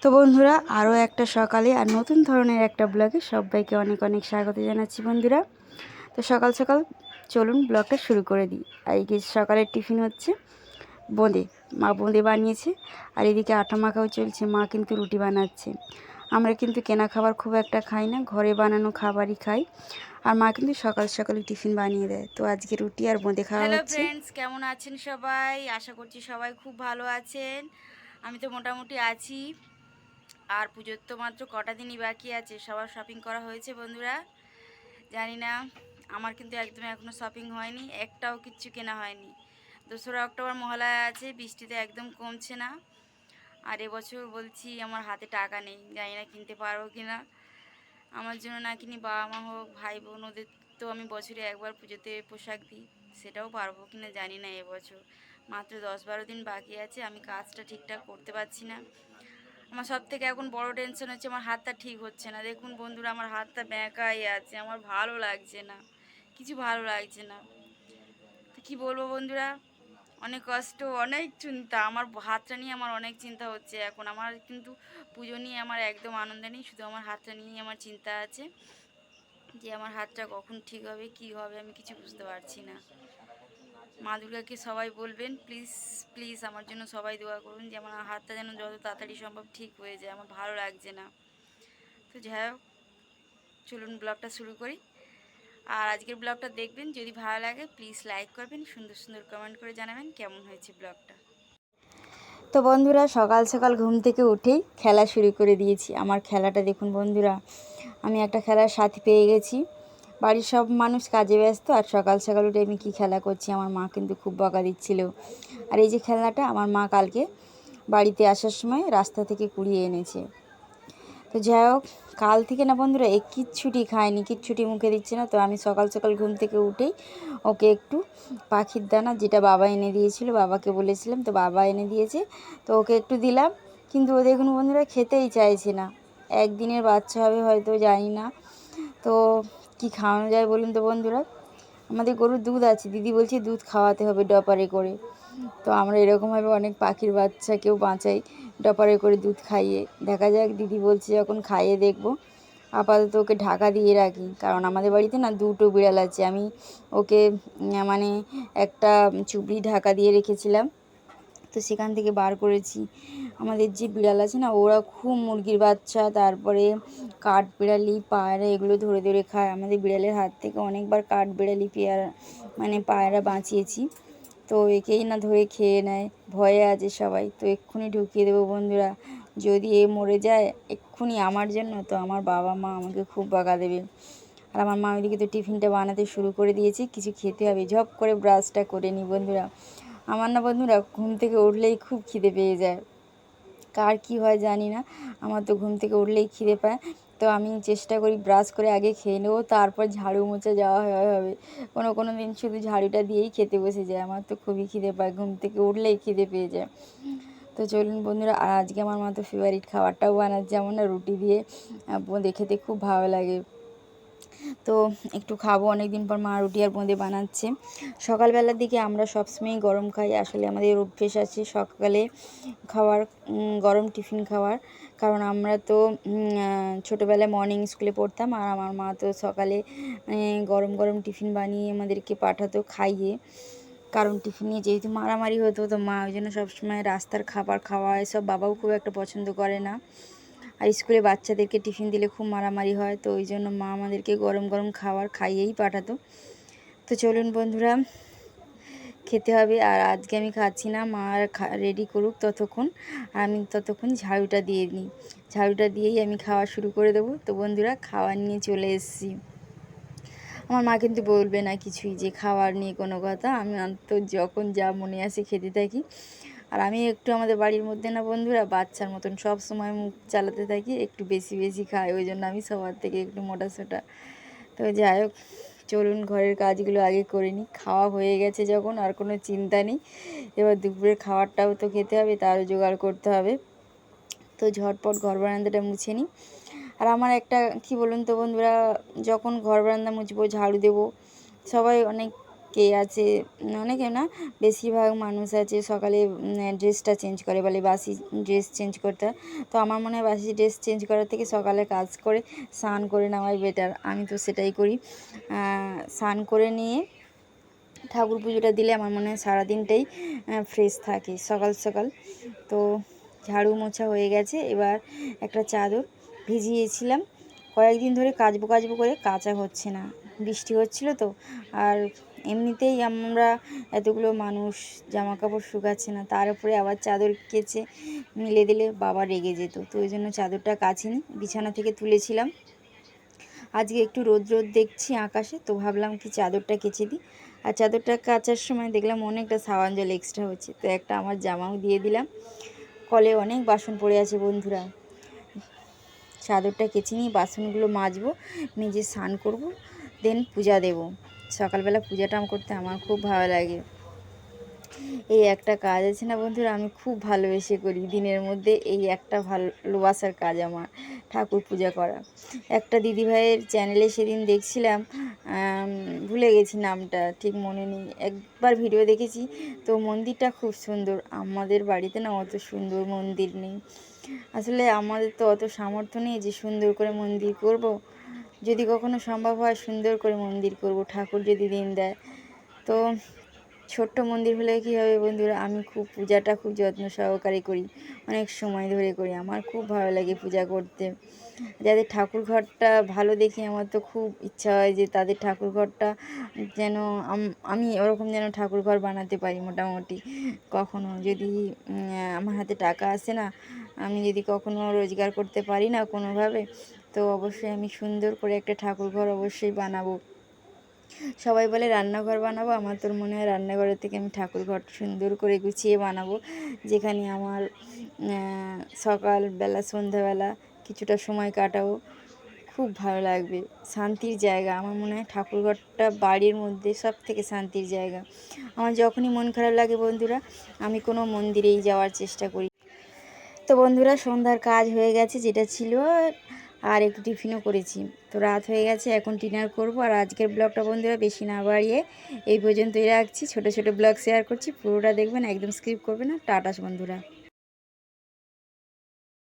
তো বন্ধুরা, আরও একটা সকালে আর নতুন ধরনের একটা ব্লগে সবাইকে অনেক অনেক স্বাগত জানাচ্ছি বন্ধুরা। তো সকাল সকাল চলুন ব্লগটা শুরু করে দিই। আর এই সকালের টিফিন হচ্ছে বোঁদে। মা বোঁদে বানিয়েছে, আর এদিকে আটা মাখাও চলছে। মা কিন্তু রুটি বানাচ্ছে। আমরা কিন্তু কেনা খাবার খুব একটা খাই না, ঘরে বানানো খাবারই খাই। আর মা কিন্তু সকাল সকালে টিফিন বানিয়ে দেয়। তো আজকে রুটি আর বোঁদে খাওয়া হচ্ছে। হ্যালো ফ্রেন্ডস, কেমন আছেন সবাই? আশা করছি সবাই খুব ভালো আছেন। আমি তো মোটামুটি আছি। আর পুজোর তো মাত্র কটা দিনই বাকি আছে। সবার শপিং করা হয়েছে বন্ধুরা? জানি না, আমার কিন্তু একদম এখনও শপিং হয়নি, একটাও কিচ্ছু কেনা হয়নি। 2রা অক্টোবর মহালয়া আছে, বৃষ্টিতে একদম কমছে না। আর এবছর বলছি আমার হাতে টাকা নেই, জানি না কিনতে পারবো কি না। আমার জন্য না কিনি, বাবা মা হোক, ভাই বোন, ওদের তো আমি বছরে একবার পুজোতে পোশাক দিই, সেটাও পারবো কি না জানি না। এবছর মাত্র 10-12 দিন বাকি আছে, আমি কাজটা ঠিকঠাক করতে পারছি না। আমার সব থেকে এখন বড় টেনশন হচ্ছে আমার হাতটা ঠিক হচ্ছে না। দেখুন বন্ধুরা, আমার হাতটা ব্যাঁকাই আছে, আমার ভালো লাগছে না, কিছু ভালো লাগছে না। তো কী বলবো বন্ধুরা, অনেক কষ্ট, অনেক চিন্তা। আমার হাতটা নিয়ে আমার অনেক চিন্তা হচ্ছে এখন। আমার কিন্তু পুজো নিয়ে আমার একদম আনন্দ নেই, শুধু আমার হাতটা নিয়েই আমার চিন্তা আছে যে আমার হাতটা কখন ঠিক হবে, কি হবে, আমি কিছু বুঝতে পারছি না। মা দুর্গাকে সবাই বলবেন প্লিজ প্লিজ, আমার জন্য সবাই দোয়া করুন যে আমার হাতটা যেন যত তাড়াতাড়ি সম্ভব ঠিক হয়ে যায়, আমার ভালো লাগছে না। তো যাই হোক, চলুন ব্লগটা শুরু করি। আর আজকের ব্লগটা দেখবেন, যদি ভালো লাগে প্লিজ লাইক করবেন, সুন্দর সুন্দর কমেন্ট করে জানাবেন কেমন হয়েছে ব্লগটা। তো বন্ধুরা, সকাল সকাল ঘুম থেকে উঠেই খেলা শুরু করে দিয়েছি। আমার খেলাটা দেখুন বন্ধুরা, আমি একটা খেলার সাথী পেয়ে গেছি। বাড়ির সব মানুষ কাজে ব্যস্ত, আর সকাল সকাল উঠে আমি কী খেলা করছি, আমার মা কিন্তু খুব বকা দিচ্ছিল। আর এই যে খেলাটা আমার মা কালকে বাড়িতে আসার সময় রাস্তা থেকে কুড়িয়ে এনেছে। তো যাই হোক, কাল থেকে না বন্ধুরা কিচ্ছুটি খায়নি, কিচ্ছুটি মুখে দিচ্ছে না। তো আমি সকাল সকাল ঘুম থেকে উঠেই ওকে একটু পাখির দানা, যেটা বাবা এনে দিয়েছিল, বাবাকে বলেছিলাম, তো বাবা এনে দিয়েছে, তো ওকে একটু দিলাম। কিন্তু ও দেখুন বন্ধুরা খেতেই চাইছে না। একদিনের বাচ্চা হবে হয়তো, জানি না। তো কি খাওয়ানো যায় বলুন তো বন্ধুরা? আমাদের গরুর দুধ আছে, দিদি বলছে দুধ খাওয়াতে হবে ডপারে করে। তো আমরা এরকমভাবে অনেক পাখির বাচ্চাকেও বাঁচাই, ডপারে করে দুধ খাইয়ে। দেখা যাক, দিদি বলছে যখন খাইয়ে দেখব। আপাতত ওকে ঢাকা দিয়ে রাখি, কারণ আমাদের বাড়িতে না 2টো বিড়াল আছে। আমি ওকে মানে একটা চুবড়ি ঢাকা দিয়ে রেখেছিলাম, তো সেখান থেকে বার করেছি। আমাদের যে বিড়াল আছে না, ওরা খুব মুরগির বাচ্চা, তারপরে কাঠ বিড়ালি, পায়রা, এগুলো ধরে ধরে খায়। আমাদের বিড়ালের হাত থেকে অনেকবার কাঠ বিড়ালি, পায়রা বাঁচিয়েছি। তো একেই না ধরে খেয়ে নেয়, ভয়ে আছে সবাই। তো এক্ষুনি ঢুকিয়ে দেবো বন্ধুরা, যদি এ মরে যায় এক্ষুনি আমার জন্য, তো আমার বাবা মা আমাকে খুব বকা দেবে। আর আমার মা ওইদিকে তো টিফিনটা বানাতে শুরু করে দিয়েছি, কিছু খেতে হবে। ঝপ করে ব্রাশটা করে নিই বন্ধুরা। আমার না বন্ধুরা ঘুম থেকে উঠলেই খুব খিদে পেয়ে যায়, কার কী হয় জানি না, আমার তো ঘুম থেকে উঠলেই খিদে পায়। তো আমি চেষ্টা করি ব্রাশ করে আগে খেয়ে নেবো, তারপর ঝাড়ু মোছা যাওয়া হবে। কোনো দিন শুধু ঝাড়ুটা দিয়েই খেতে বসে যায়। আমার তো খুবই খিদে পায়, ঘুম থেকে উঠলেই খিদে পেয়ে যায়। তো চলুন বন্ধুরা, আর আজকে আমার মা তো ফেভারিট খাবারটাও বানাচ্ছে, আমার না রুটি দিয়ে বোঁদে খেতে খুব ভালো লাগে। তো একটু খাবো, অনেক দিন পর মা রুটি আর বোঁদে বানাচ্ছে। সকালবেলার দিকে আমরা সবসময়ই গরম খাই, আসলে আমাদের অভ্যেস আছে সকালে খাওয়ার, গরম টিফিন খাওয়ার। কারণ আমরা তো ছোটোবেলায় মর্নিং স্কুলে পড়তাম, আর আমার মা তো সকালে গরম গরম টিফিন বানিয়ে আমাদেরকে পাঠাতো খাইয়ে। কারণ টিফিন নিয়ে যেহেতু মারামারি হতো, তো মা ওই জন্য সবসময় রাস্তার খাবার খাওয়া এসব বাবাও খুব একটা পছন্দ করে না। আর স্কুলে বাচ্চাদেরকে টিফিন দিলে খুব মারামারি হয়, তো ওই জন্য মা আমাদেরকে গরম গরম খাবার খাইয়েই পাঠাতো। তো চলুন বন্ধুরা, খেতে হবে। আর আজকে আমি খাচ্ছি না, মা রেডি করুক ততক্ষণ, আর আমি ততক্ষণ ঝাড়ুটা দিয়ে নিই। ঝাড়ুটা দিয়েই আমি খাওয়া শুরু করে দেবো। তো বন্ধুরা, খাওয়ার নিয়ে চলে এসেছি। আমার মা কিন্তু বলবে না কিছুই যে খাওয়ার নিয়ে কোনো কথা, আমি তো যখন যা মনে আসে খেতে থাকি। আর আমি একটু আমাদের বাড়ির মধ্যে না বন্ধুরা বাচ্চার মতন সব সময় মুখ চালাতে থাকি, একটু বেশি বেশি খাই, ওই জন্য আমি সবার থেকে একটু মোটাসোটা। তো যাই হোক, চলুন ঘরের কাজগুলো আগে করে নিই। খাওয়া হয়ে গেছে যখন, আর কোনো চিন্তা নেই। এবার দুপুরের খাবারটাও তো খেতে হবে, তারও জোগাড় করতে হবে। তো ঝটপট ঘর বারান্দাটা মুছে নিই। আর আমার একটা কী বলুন তো বন্ধুরা, যখন ঘর বারান্দা মুছবো, ঝাড়ু দেবো, সবাই অনেক কে আছে, অনেকে না, বেশিরভাগ মানুষ আছে সকালে ড্রেসটা চেঞ্জ করে, বলে বাসি ড্রেস চেঞ্জ করতে হয়। তো আমার মনে হয় বাসি ড্রেস চেঞ্জ করার থেকে সকালে কাজ করে স্নান করে নেওয়াই বেটার। আমি তো সেটাই করি। স্নান করে নিয়ে ঠাকুর পুজোটা দিলে আমার মনে হয় সারাদিনটাই ফ্রেশ থাকে সকাল সকাল। তো ঝাড়ু মোছা হয়ে গেছে, এবার একটা চাদর ভিজিয়েছিলাম, কয়েকদিন ধরে কাচবো কাচবো করে কাচা হচ্ছে না, বৃষ্টি হচ্ছিল তো। আর এমনিতেই আমরা এতগুলো মানুষ, জামা কাপড় শুকাচ্ছে না, তার উপরে আবার চাদর কেচে মিলে দিলে বাবা রেগে যেত। তো ওই জন্য চাদরটা কাচিনি, বিছানা থেকে তুলেছিলাম। আজকে একটু রোদ রোদ দেখছি আকাশে, তো ভাবলাম কি চাদরটা কেচে দিই। আর চাদরটা কাচার সময় দেখলাম অনেকটা সাবান জল এক্সট্রা হচ্ছে, তো একটা আমার জামাও দিয়ে দিলাম। কলে অনেক বাসন পড়ে আছে বন্ধুরা, চাদরটা কেচে নিয়ে বাসনগুলো মাজবো, নিজে স্নান করবো, দেন পূজা দেব। সকালবেলা পূজাটা করতে আমার খুব ভালো লাগে। এই একটা কাজ আছে না বন্ধুরা, আমি খুব ভালোবেসে করি। দিনের মধ্যে এই একটা ভালোবাসার কাজ আমার, ঠাকুর পূজা করা। একটা দিদিভাইয়ের চ্যানেলে সেদিন দেখছিলাম, ভুলে গেছি নামটা, ঠিক মনে নেই, একবার ভিডিও দেখেছি। তো মন্দিরটা খুব সুন্দর। আমাদের বাড়িতে না অত সুন্দর মন্দির নেই, আসলে আমাদের তো অত সামর্থ্য নেই যে সুন্দর করে মন্দির করব। যদি কখনো সম্ভব হয় সুন্দর করে মন্দির করব, ঠাকুর যদি দিন দেয়। তো ছোট্ট মন্দির হলে কী হবে বন্ধুরা, আমি খুব পূজাটা খুব যত্ন সহকারে করি, অনেক সময় ধরে করি। আমার খুব ভালো লাগে পূজা করতে। যাদের ঠাকুর ঘরটা ভালো দেখি, আমার তো খুব ইচ্ছা হয় যে তাদের ঠাকুর ঘরটা যেন আমি ওরকম যেন ঠাকুর ঘর বানাতে পারি। মোটামুটি কখনো যদি আমার হাতে টাকা আসে না, আমি যদি কখনো রোজগার করতে পারি না কোনোভাবে, তো অবশ্যই আমি সুন্দর করে একটা ঠাকুর ঘর অবশ্যই বানাবো। সবাই বলে রান্নাঘর বানাবো, আমার তোর মনে হয় রান্নাঘরের থেকে আমি ঠাকুর ঘর সুন্দর করে গুছিয়ে বানাবো, যেখানে আমার সকালবেলা সন্ধ্যাবেলা কিছুটা সময় কাটাবো, খুব ভালো লাগবে। শান্তির জায়গা আমার মনে হয় ঠাকুরঘরটা বাড়ির মধ্যে সব থেকে শান্তির জায়গা। আমার যখনই মন খারাপ লাগে বন্ধুরা, আমি কোনো মন্দিরেই যাওয়ার চেষ্টা করি। তো বন্ধুরা, সন্ধ্যার কাজ হয়ে গেছে যেটা ছিল, আর একটু টিফিনও করেছি। তো রাত হয়ে গেছে, এখন ডিনার করব। আর আজকের ব্লগটা বন্ধুরা বেশি না বাড়িয়ে এই পর্যন্তই রাখছি। ছোট ছোট ব্লগ শেয়ার করছি, পুরোটা দেখবেন, একদম স্কিপ করবেন না। টাটা বন্ধুরা।